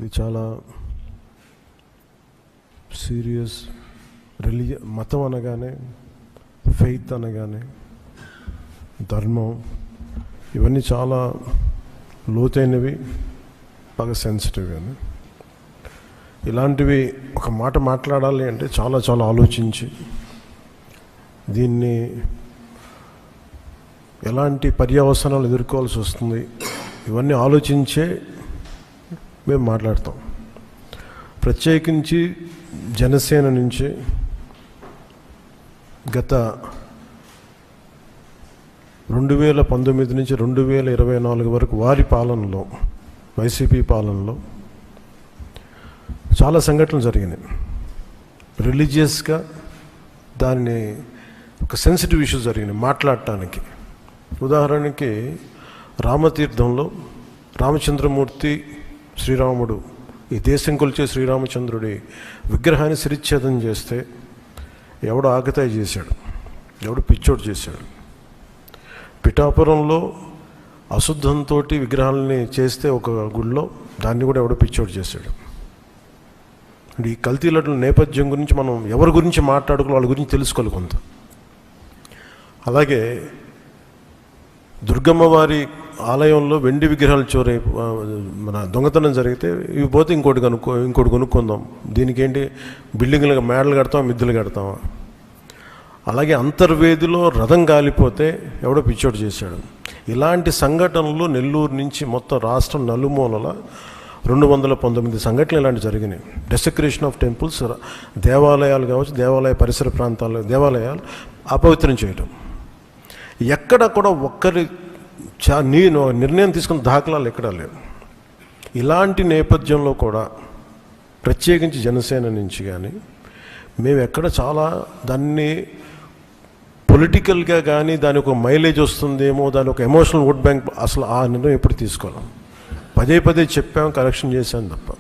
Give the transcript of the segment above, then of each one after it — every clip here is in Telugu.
ఇది చాలా సీరియస్. మతం అనగానే, ఫెయిత్ అనగానే, ధర్మం, ఇవన్నీ చాలా లోతైనవి, బాగా సెన్సిటివ్. కానీ ఇలాంటివి ఒక మాట మాట్లాడాలి అంటే చాలా చాలా ఆలోచించి దీన్ని ఎలాంటి పర్యవసనాలు ఎదుర్కోవాల్సి వస్తుంది ఇవన్నీ ఆలోచించే మేము మాట్లాడతాం. ప్రత్యేకించి జనసేన నుంచి గత 2019 నుంచి 2024 వరకు వారి పాలనలో, వైసీపీ పాలనలో చాలా సంఘటనలు జరిగినాయి. రిలీజియస్గా దాన్ని ఒక సెన్సిటివ్ ఇష్యూ జరిగినాయి మాట్లాడటానికి. ఉదాహరణకి రామతీర్థంలో రామచంద్రమూర్తి, శ్రీరాముడు, ఈ దేశం కొలిచే శ్రీరామచంద్రుడి విగ్రహాన్ని శిరిచ్ఛేదం చేస్తే ఎవడో ఆగతాయి చేశాడు, ఎవడు పిచ్చోడు చేశాడు. పిఠాపురంలో అశుద్ధంతో విగ్రహాలని చేస్తే ఒక గుడిలో, దాన్ని కూడా ఎవడో పిచ్చోడు చేశాడు. ఈ కల్తీ లడ్డుల నేపథ్యం గురించి మనం ఎవరి గురించి మాట్లాడుకోవాలి, వాళ్ళ గురించి తెలుసుకోవాలి కొంత. అలాగే దుర్గమ్మ వారి ఆలయంలో వెండి విగ్రహాలు మన దొంగతనం జరిగితే ఇవి పోతే ఇంకోటి కొనుక్కుందాం, దీనికి ఏంటి బిల్డింగ్లు మేడలు కడతామా, మిద్దెలు కడతామా. అలాగే అంతర్వేదిలో రథం కాలిపోతే ఎవడో పిచ్చోడు చేశాడు. ఇలాంటి సంఘటనలు నెల్లూరు నుంచి మొత్తం రాష్ట్రం నలుమూలల 219 సంఘటనలు ఇలాంటి జరిగినాయి. డెసక్రేషన్ ఆఫ్ టెంపుల్స్, దేవాలయాలు కావచ్చు, దేవాలయ పరిసర ప్రాంతాలు, దేవాలయాలు అపవిత్రం చేయటం. ఎక్కడ కూడా ఒక్కరి నిర్ణయం తీసుకున్న దాఖలాలు ఎక్కడా లేవు. ఇలాంటి నేపథ్యంలో కూడా ప్రత్యేకించి జనసేన నుంచి కానీ మేము ఎక్కడ చాలా దాన్ని పొలిటికల్గా కానీ దానికి ఒక మైలేజ్ వస్తుందేమో, దాని ఒక ఎమోషనల్ ఓట్ బ్యాంక్, అసలు ఆ నిర్ణయం ఎప్పుడు తీసుకోవాలి. పదే చెప్పాం, కరెక్షన్ చేశాం తప్ప.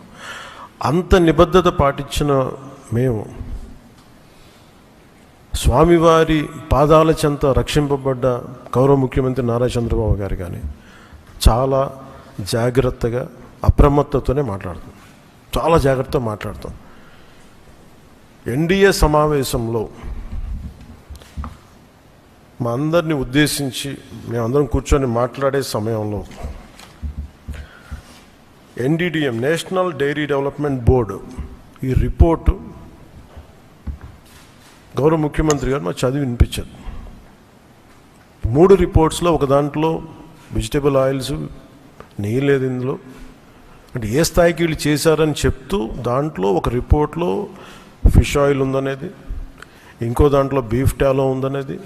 అంత నిబద్ధత పాటించిన మేము స్వామివారి పాదాల చెంత రక్షింపబడ్డ గౌరవ ముఖ్యమంత్రి నారా చంద్రబాబు గారు కానీ చాలా జాగ్రత్తగా, అప్రమత్తతోనే మాట్లాడతాం, చాలా జాగ్రత్తగా మాట్లాడతాం. ఎన్డీఏ సమావేశంలో మా అందరినీ ఉద్దేశించి మేమందరం కూర్చొని మాట్లాడే సమయంలో NDDM, national dairy development board, ఈ రిపోర్టు గౌరవ ముఖ్యమంత్రి గారు మాకు చదివి వినిపించారు. 3 రిపోర్ట్స్లో ఒక దాంట్లో వెజిటబుల్ ఆయిల్స్, నెయ్యి లేదు ఇందులో, అంటే ఏ స్థాయికి వీళ్ళు చేశారని చెప్తూ దాంట్లో ఒక రిపోర్ట్లో ఫిష్ ఆయిల్ ఉందనేది, ఇంకో దాంట్లో బీఫ్ టాలో ఉందనేది,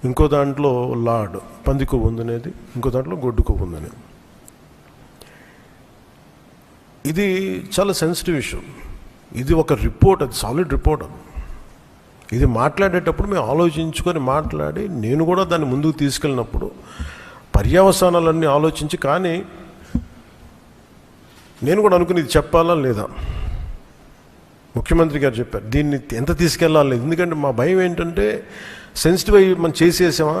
ఇంకో దాంట్లో లాడ్ పంది కొవ్వు ఉందనేది, ఇంకో దాంట్లో గొడ్డు కొవ్వు ఉందనేది. ఇది చాలా సెన్సిటివ్ ఇష్యూ. ఇది ఒక రిపోర్ట్, అది సాలిడ్ రిపోర్ట్. ఇది మాట్లాడేటప్పుడు మేము ఆలోచించుకొని మాట్లాడి, నేను కూడా దాన్ని ముందుకు తీసుకెళ్ళినప్పుడు పర్యవసానాలన్నీ ఆలోచించి, కానీ నేను కూడా అనుకుని ఇది చెప్పాలా లేదా. ముఖ్యమంత్రి గారు చెప్పారు దీన్ని ఎంత తీసుకెళ్ళాలి. ఎందుకంటే మా భయం ఏంటంటే సెన్సిటివ్ అయ్యి మనం చేసేసామా,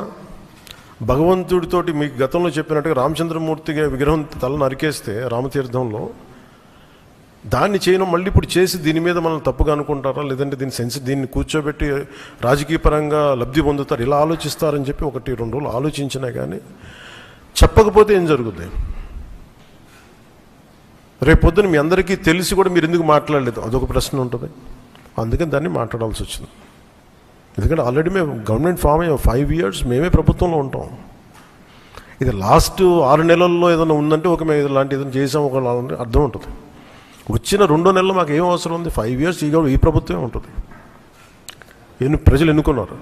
భగవంతుడితోటి మీకు గతంలో చెప్పినట్టుగా రామచంద్రమూర్తి విగ్రహం తల నరికేస్తే రామతీర్థంలో, దాన్ని చేయడం మళ్ళీ ఇప్పుడు చేసి దీని మీద మనం తప్పుగా అనుకుంటారా, లేదంటే దీన్ని కూర్చోబెట్టి రాజకీయ పరంగా లబ్ధి పొందుతారు, ఇలా ఆలోచిస్తారని చెప్పి 1-2 రోజులు ఆలోచించినా కానీ చెప్పకపోతే ఏం జరుగుతుంది. రేపు పొద్దున మీ అందరికీ తెలిసి కూడా మీరు ఎందుకు మాట్లాడలేదు, అదొక ప్రశ్న ఉంటుంది. అందుకని దాన్ని మాట్లాడాల్సి వచ్చింది. ఎందుకంటే ఆల్రెడీ మేము గవర్నమెంట్ ఫామ్ అయ్యాం, 5 years మేమే ప్రభుత్వంలో ఉంటాం. ఇది లాస్ట్ 6 నెలల్లో ఏదైనా ఉందంటే ఒక మేము ఇలాంటి ఏదైనా చేసాం ఒక అర్థం ఉంటుంది. వచ్చిన 2 నెలలు మాకు ఏం అవసరం ఉంది, 5 years ఈ ప్రభుత్వమే ఉంటుంది. ప్రజలు ఎన్నుకున్నారు.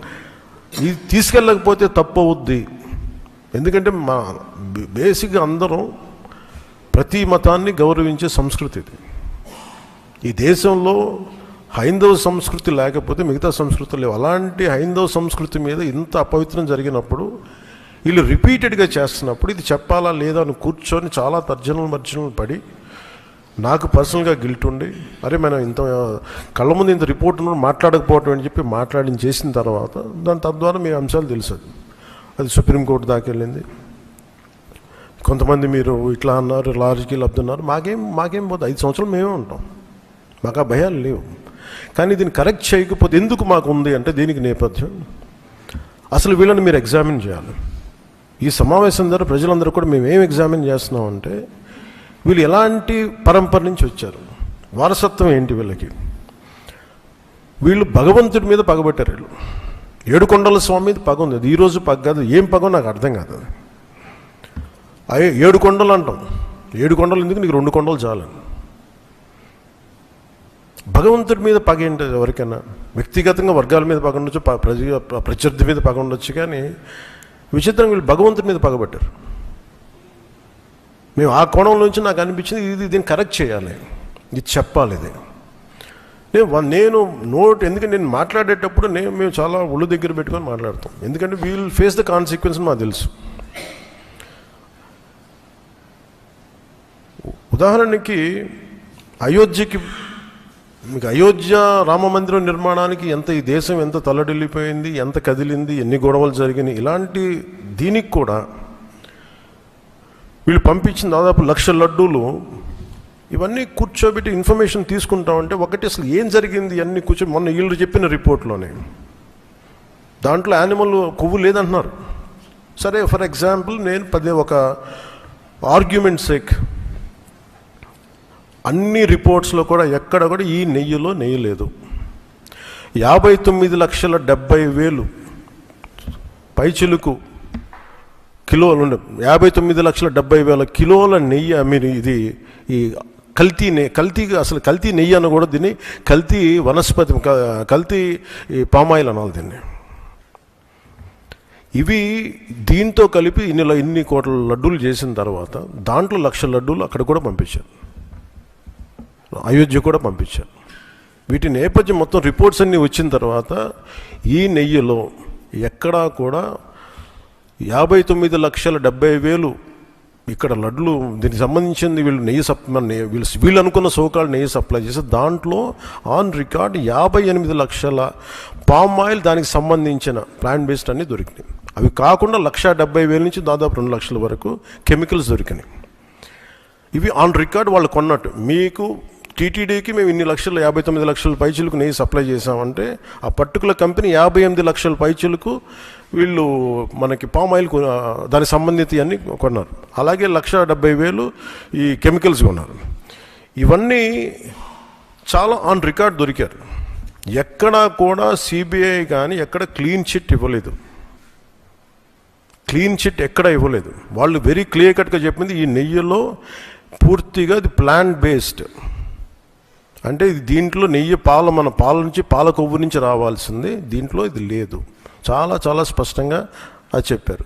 ఇది తీసుకెళ్ళకపోతే తప్పు అవుద్ది. ఎందుకంటే మా బేసిక్గా అందరం ప్రతి మతాన్ని గౌరవించే సంస్కృతి ఇది. ఈ దేశంలో హైందవ సంస్కృతి లేకపోతే మిగతా సంస్కృతులు లేవు. అలాంటి హైందవ సంస్కృతి మీద ఇంత అపవిత్రం జరిగినప్పుడు, వీళ్ళు రిపీటెడ్గా చేస్తున్నప్పుడు ఇది చెప్పాలా లేదా అని కూర్చొని చాలా తర్జనలు పడి, నాకు పర్సనల్గా గిల్ట్ ఉండి, అరే మనం ఇంత కళ్ళ ముందు ఇంత రిపోర్ట్ మాట్లాడకపోవటం అని చెప్పి చేసిన తర్వాత తద్వారా మీ అంశాలు తెలుసు. అది సుప్రీంకోర్టు దాకా వెళ్ళింది. కొంతమంది మీరు ఇట్లా అన్నారు, లార్జ్కి లబ్ధున్నారు, మాకేం పోతే 5 సంవత్సరాలు మేమే ఉంటాం, మాకు ఆ భయాలు లేవు. కానీ దీన్ని కరెక్ట్ చేయకపోతే ఎందుకు మాకు ఉంది అంటే దీనికి నేపథ్యం అసలు వీళ్ళని మీరు ఎగ్జామిన్ చేయాలి. ఈ సమావేశం ద్వారా ప్రజలందరూ కూడా మేము ఏం ఎగ్జామిన్ చేస్తున్నామంటే వీళ్ళు ఎలాంటి పరంపర నుంచి వచ్చారు, వారసత్వం ఏంటి వీళ్ళకి. వీళ్ళు భగవంతుడి మీద పగబట్టారు. వీళ్ళు ఏడుకొండల స్వామి మీద పగ ఉంది. అది ఈరోజు పగ కాదు, ఏం పగో నాకు అర్థం కాదు. అది 7 కొండలు అంటాం, 7 కొండలు ఎందుకు, నీకు 2 కొండలు చాలని. భగవంతుడి మీద పగ ఏంటి ఎవరికైనా? వ్యక్తిగతంగా వర్గాల మీద పగ ఉండొచ్చు, ప్రత్యర్థి మీద పగ ఉండొచ్చు, కానీ విచిత్రంగా వీళ్ళు భగవంతుడి మీద పగబట్టారు. మేము ఆ కోణం నుంచి నాకు అనిపించింది దీన్ని కరెక్ట్ చేయాలి, ఇది చెప్పాలి. ఇది నేను ఎందుకంటే నేను మాట్లాడేటప్పుడు మేము చాలా ఒళ్ళు దగ్గర పెట్టుకొని మాట్లాడతాం, ఎందుకంటే వీల్ ఫేస్ ద కాన్సిక్వెన్స్ మాకు తెలుసు. ఉదాహరణకి అయోధ్య రామ మందిరం నిర్మాణానికి ఈ దేశం ఎంత తల్లడిల్లిపోయింది, ఎంత కదిలింది, ఎన్ని గొడవలు జరిగినాయి, ఇలాంటి దీనికి కూడా వీళ్ళు పంపించిన దాదాపు 1,00,000 లడ్డూలు ఇవన్నీ కూర్చోబెట్టి ఇన్ఫర్మేషన్ తీసుకుంటామంటే ఒకటి అసలు ఏం జరిగింది అన్నీ మొన్న వీళ్ళు చెప్పిన రిపోర్ట్లోనే దాంట్లో యానిమల్ కొవ్వు లేదంటున్నారు. సరే, ఫర్ ఎగ్జాంపుల్ నేను ఒక ఆర్గ్యుమెంట్ సేక్ అన్ని రిపోర్ట్స్లో కూడా ఎక్కడ కూడా ఈ నెయ్యిలో నెయ్యి లేదు. 59,70,000 పైచిలుకు కిలోలు 59,70,000 కిలోల నెయ్యి మీరు ఇది ఈ కల్తీ నెయ్యి అని కూడా దీన్ని కల్తీ వనస్పతి, కల్తీ పామాయిల్ అనాలి దీన్ని. ఇవి దీంతో కలిపి ఇన్ని కోట్ల లడ్డూలు చేసిన తర్వాత దాంట్లో 1,00,000 లడ్డూలు అక్కడ కూడా పంపించారు, అయోధ్య కూడా పంపించారు. వీటి నేపథ్యం మొత్తం రిపోర్ట్స్ అన్నీ వచ్చిన తర్వాత ఈ నెయ్యిలో ఎక్కడా కూడా 59,70,000 ఇక్కడ లడ్లు దీనికి సంబంధించింది వీళ్ళు అనుకున్న సోకాళ్ళు నెయ్యి సప్లై చేసి దాంట్లో ఆన్ రికార్డ్ 58 లక్షల పామ్ ఆయిల్ దానికి సంబంధించిన ప్లాంట్ బేస్డ్ అన్నీ దొరికినాయి. అవి కాకుండా 1,70,000 నుంచి దాదాపు 2 లక్షల వరకు కెమికల్స్ దొరికినాయి. ఇవి ఆన్ రికార్డ్ వాళ్ళు కొన్నట్టు. మీకు టీటీడీకి మేము ఇన్ని లక్షలు 59 లక్షల పైచులకు నెయ్యి సప్లై చేసామంటే ఆ పర్టికులర్ కంపెనీ 58 లక్షల పైచులకు వీళ్ళు మనకి పామ్ ఆయిల్ దానికి సంబంధిత అన్నీ కొన్నారు. అలాగే 1,70,000 ఈ కెమికల్స్ కొన్నారు. ఇవన్నీ చాలా ఆన్ రికార్డ్ దొరికారు. ఎక్కడా కూడా సిబిఐ కానీ ఎక్కడ క్లీన్ చిట్ ఇవ్వలేదు. క్లీన్ చిట్ ఎక్కడ ఇవ్వలేదు. వాళ్ళు వెరీ క్లియర్ కట్గా చెప్పింది ఈ నెయ్యిలో పూర్తిగా ఇది ప్లాంట్ బేస్డ్, అంటే ఇది దీంట్లో నెయ్యి మన పాల నుంచి పాల కొవ్వు నుంచి రావాల్సింది, దీంట్లో ఇది లేదు. చాలా చాలా స్పష్టంగా అది చెప్పారు.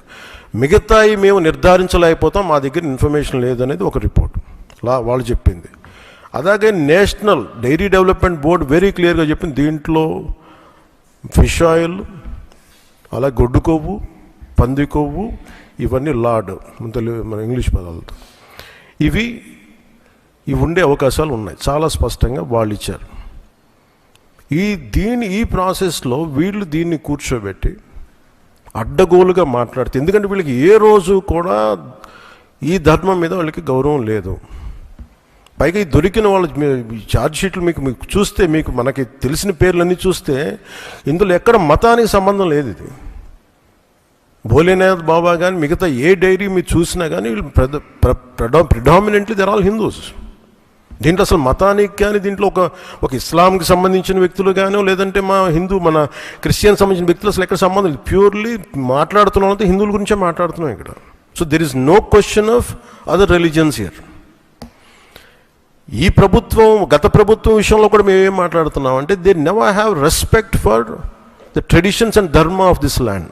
మిగతాయి మేము నిర్ధారించలేకపోతాం, మా దగ్గర ఇన్ఫర్మేషన్ లేదనేది ఒక రిపోర్ట్ వాళ్ళు చెప్పింది. అలాగే national dairy development board very క్లియర్గా చెప్పింది దీంట్లో ఫిష్ ఆయిల్, అలాగే గొడ్డు కొవ్వు, పంది కొవ్వు, ఇవన్నీ లార్డ్ మన ఇంగ్లీష్ పదాలతో ఇవి ఉండే అవకాశాలు ఉన్నాయి. చాలా స్పష్టంగా వాళ్ళు ఇచ్చారు. ఈ ప్రాసెస్లో వీళ్ళు దీన్ని కూర్చోబెట్టి అడ్డగోలుగా మాట్లాడితే, ఎందుకంటే వీళ్ళకి ఏ రోజు కూడా ఈ ధర్మం మీద వాళ్ళకి గౌరవం లేదు. పైగా ఈ దొరికిన వాళ్ళ ఛార్జ్ షీట్లు మీకు చూస్తే మనకి తెలిసిన పేర్లన్నీ చూస్తే ఇందులో ఎక్కడ మతానికి సంబంధం లేదు. ఇది భోలేనాథ్ బాబా కానీ మిగతా ఏ డైరీ మీరు చూసినా కానీ వీళ్ళు ప్రిడామినెంట్లీ దర్ ఆల్ హిందూస్. దీంట్లో అసలు మతానికి కానీ దీంట్లో ఒక ఇస్లాంకి సంబంధించిన వ్యక్తులు కానీ లేదంటే మన క్రిస్టియన్ సంబంధించిన వ్యక్తులు అసలు ఎక్కడ సంబంధం లేదు. ప్యూర్లీ మాట్లాడుతున్నాం హిందువుల గురించే మాట్లాడుతున్నాం ఇక్కడ. So there is no question of other religions here. ఈ గత ప్రభుత్వం విషయంలో కూడా మేము ఏం మాట్లాడుతున్నాం అంటే they never have respect for the traditions and dharma of this land.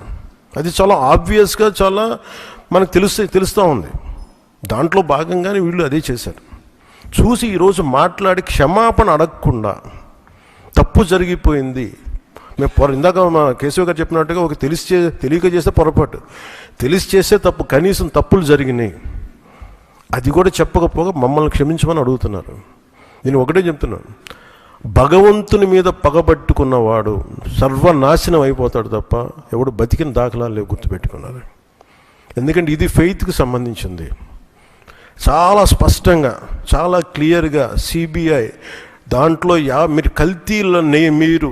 అది చాలా ఆబ్వియస్గా చాలా మనకు తెలుస్తూ ఉంది. దాంట్లో భాగంగానే వీళ్ళు అదే చేశారు. చూసి ఈరోజు మాట్లాడి క్షమాపణ అడగకుండా తప్పు జరిగిపోయింది. ఇందాక మా కేశవ గారు చెప్పినట్టుగా తెలియక చేస్తే పొరపాటు, తెలిసి చేస్తే తప్పు, కనీసం తప్పులు జరిగినాయి అది కూడా చెప్పకపోగా మమ్మల్ని క్షమించమని అడుగుతున్నారు. నేను ఒకటే చెప్తున్నాను, భగవంతుని మీద పగబట్టుకున్నవాడు సర్వనాశనం అయిపోతాడు తప్ప ఎవడు బతికిన దాఖలాలు లేవు, గుర్తుపెట్టుకున్నారు. ఎందుకంటే ఇది ఫెయిత్కి సంబంధించింది. చాలా స్పష్టంగా, చాలా క్లియర్గా సిబిఐ దాంట్లో మీరు కల్తీలో మీరు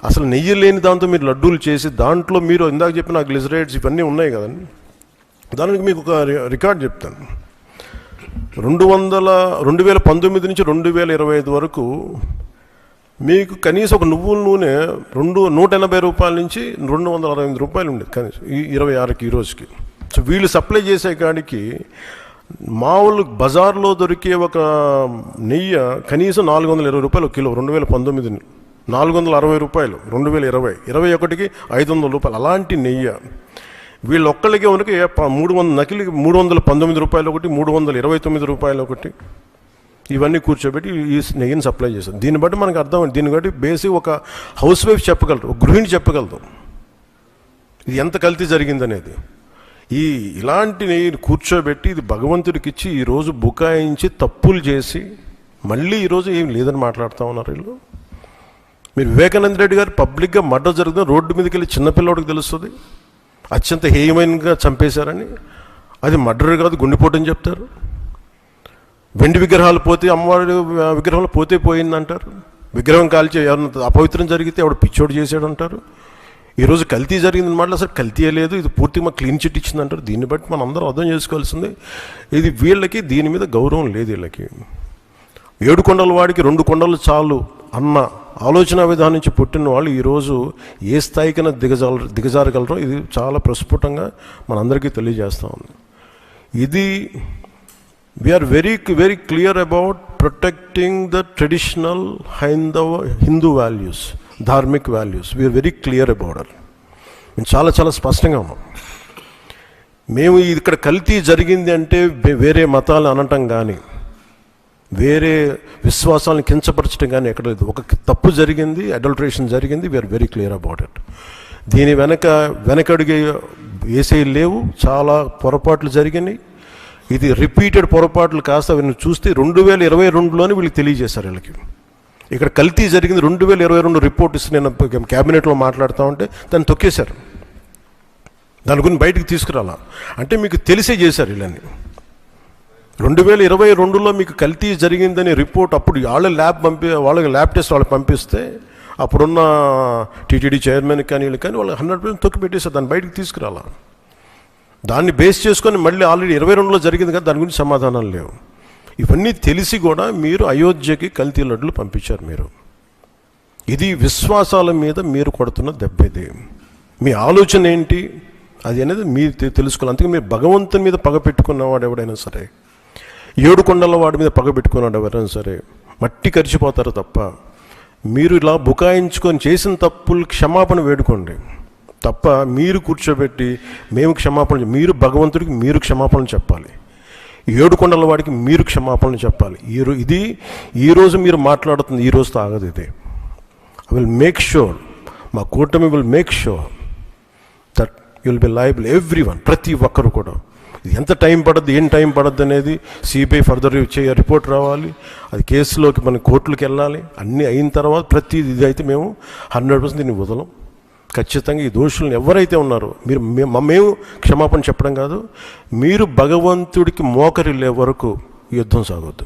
అసలు నెయ్యి లేని దాంతో మీరు లడ్డూలు చేసి దాంట్లో మీరు ఇందాక చెప్పిన గ్లిజరైడ్స్ ఇవన్నీ ఉన్నాయి కదండి. దానికి మీకు ఒక రికార్డ్ చెప్తాను. 2019 నుంచి 2025 వరకు మీకు కనీసం ఒక నువ్వుల నూనె 180 రూపాయల నుంచి 268 రూపాయలు ఉండేది కనీసం 26కి ఈ రోజుకి. సో వీళ్ళు సప్లై చేసే కాడికి మామూలు బజార్లో దొరికే ఒక నెయ్యి కనీసం 420 రూపాయలు ఒక కిలో. 2019 460 రూపాయలు, 2020 21కి 500 రూపాయలు. అలాంటి నెయ్యి వీళ్ళు ఒక్కళ్ళకి మనకి 300 నకిలీ 319 రూపాయలు ఒకటి, 329 రూపాయలు ఒకటి, ఇవన్నీ కూర్చోబెట్టి ఈ నెయ్యిని సప్లై చేస్తారు. దీన్ని బట్టి మనకు అర్థం, దీన్ని బట్టి బేసిక్ ఒక హౌస్ వైఫ్ చెప్పగలరు, ఒక గృహిణి చెప్పగలదు ఇది ఎంత కల్తీ జరిగిందనేది. ఇలాంటి నెయ్యిని కూర్చోబెట్టి ఇది భగవంతుడికి ఇచ్చి ఈరోజు బుకాయించి తప్పులు చేసి మళ్ళీ ఈరోజు ఏం లేదని మాట్లాడుతూ ఉన్నారు వీళ్ళు. మీరు వివేకానంద రెడ్డి గారు పబ్లిక్గా మర్డర్ జరుగుతుంది, రోడ్డు మీదకి వెళ్ళి చిన్నపిల్లడికి తెలుస్తుంది అత్యంత హేయమైనగా చంపేశారని. అది మర్డర్ కాదు, గుండెపోటని చెప్తారు. వెండి విగ్రహాలు పోతే, అమ్మవారి విగ్రహాలు పోతే పోయిందంటారు. విగ్రహం కాల్చి ఎవరన్నా అపవిత్రం జరిగితే ఎవడు పిచ్చోడు చేసాడు అంటారు. ఈరోజు కల్తీ జరిగిందని మాట అసలు కల్తీ లేదు, ఇది పూర్తిగా మాకు క్లీన్ చిట్ ఇచ్చిందంటారు. దీన్ని బట్టి మనం అందరం అర్థం చేసుకోవాల్సింది ఇది వీళ్ళకి దీని మీద గౌరవం లేదు. వీళ్ళకి 7 కొండల వాడికి 2 కొండలు చాలు అన్న ఆలోచన విధానం నుంచి పుట్టిన వాళ్ళు ఈరోజు ఏ స్థాయికైనా దిగజారగలరో ఇది చాలా ప్రస్ఫుటంగా మనందరికీ తెలియజేస్తూ ఉంది. ఇది we are very very clear about protecting the traditional Hindu values, dharmic values. We are very clear about it. మేము చాలా చాలా స్పష్టంగా ఉన్నాం. మేము ఇక్కడ కల్తీ జరిగింది అంటే వేరే మతాలు అనటం కానీ వేరే విశ్వాసాలను కించపరచడం కానీ ఎక్కడ లేదు. ఒక తప్పు జరిగింది, అడల్ట్రేషన్ జరిగింది. We are very clear about it. దీని వెనకడుగు వేసే లేవు, చాలా పొరపాట్లు జరిగినాయి. ఇది రిపీటెడ్ పొరపాట్లు కాస్త వీళ్ళని చూస్తే 2022లోనే వీళ్ళకి తెలియజేశారు. వీళ్ళకి ఇక్కడ కల్తీ జరిగింది 2022 రిపోర్ట్ ఇస్తే నేను క్యాబినెట్లో మాట్లాడుతూ ఉంటే దాన్ని తొక్కేశారు. దాని గురించి బయటికి తీసుకురాలా అంటే మీకు తెలిసే చేశారు వీళ్ళని. 2022లో మీకు కల్తీ జరిగిందని రిపోర్ట్ అప్పుడు వాళ్ళకి ల్యాబ్ టెస్ట్ వాళ్ళకి పంపిస్తే అప్పుడున్న టీటీడీ చైర్మన్ కానీ వీళ్ళు కానీ వాళ్ళు 100% తొక్కి పెట్టేశారు. దాన్ని బయటికి తీసుకురాలా. దాన్ని బేస్ చేసుకొని మళ్ళీ ఆల్రెడీ 22లో జరిగింది కదా, దాని గురించి సమాధానాలు లేవు. ఇవన్నీ తెలిసి కూడా మీరు అయోధ్యకి కల్తీ లడ్డులు పంపించారు. మీరు ఇది విశ్వాసాల మీద మీరు కొడుతున్న దెబ్బ. ఇది మీ ఆలోచన ఏంటి అది అనేది మీరు తెలుసుకోవాలి. అందుకే మీరు భగవంతుని మీద పగ పెట్టుకున్నవాడు ఎవడైనా సరే, 7 కొండల వాడి మీద పగ పెట్టుకున్నాడు ఎవరైనా సరే మట్టి కరిచిపోతారు తప్ప మీరు ఇలా బుకాయించుకొని చేసిన తప్పులు క్షమాపణ వేడుకోండి తప్ప మీరు కూర్చోబెట్టి మేము క్షమాపణ, మీరు భగవంతుడికి మీరు క్షమాపణ చెప్పాలి, 7 కొండల వాడికి మీరు క్షమాపణ చెప్పాలి. ఇది ఈరోజు మీరు మాట్లాడుతుంది ఈ రోజుతో ఆగదు. ఇది ఐ విల్ మేక్ షూర్, మా కూటమి will make sure that you will be liable everyone, ప్రతి ఒక్కరు కూడా. ఇది ఎంత టైం పడుద్ది, ఏం టైం పడుద్ది అనేది సిబిఐ ఫర్దర్ రిపోర్ట్ రావాలి, అది కేసులోకి మన కోర్టులకు వెళ్ళాలి. అన్నీ అయిన తర్వాత ప్రతి ఇది అయితే మేము 100% దీన్ని వదలం. ఖచ్చితంగా ఈ దోషులను ఎవరైతే ఉన్నారో మేము క్షమాపణ చెప్పడం కాదు, మీరు భగవంతుడికి మోకరిల్లే వరకు యుద్ధం సాగొద్దు.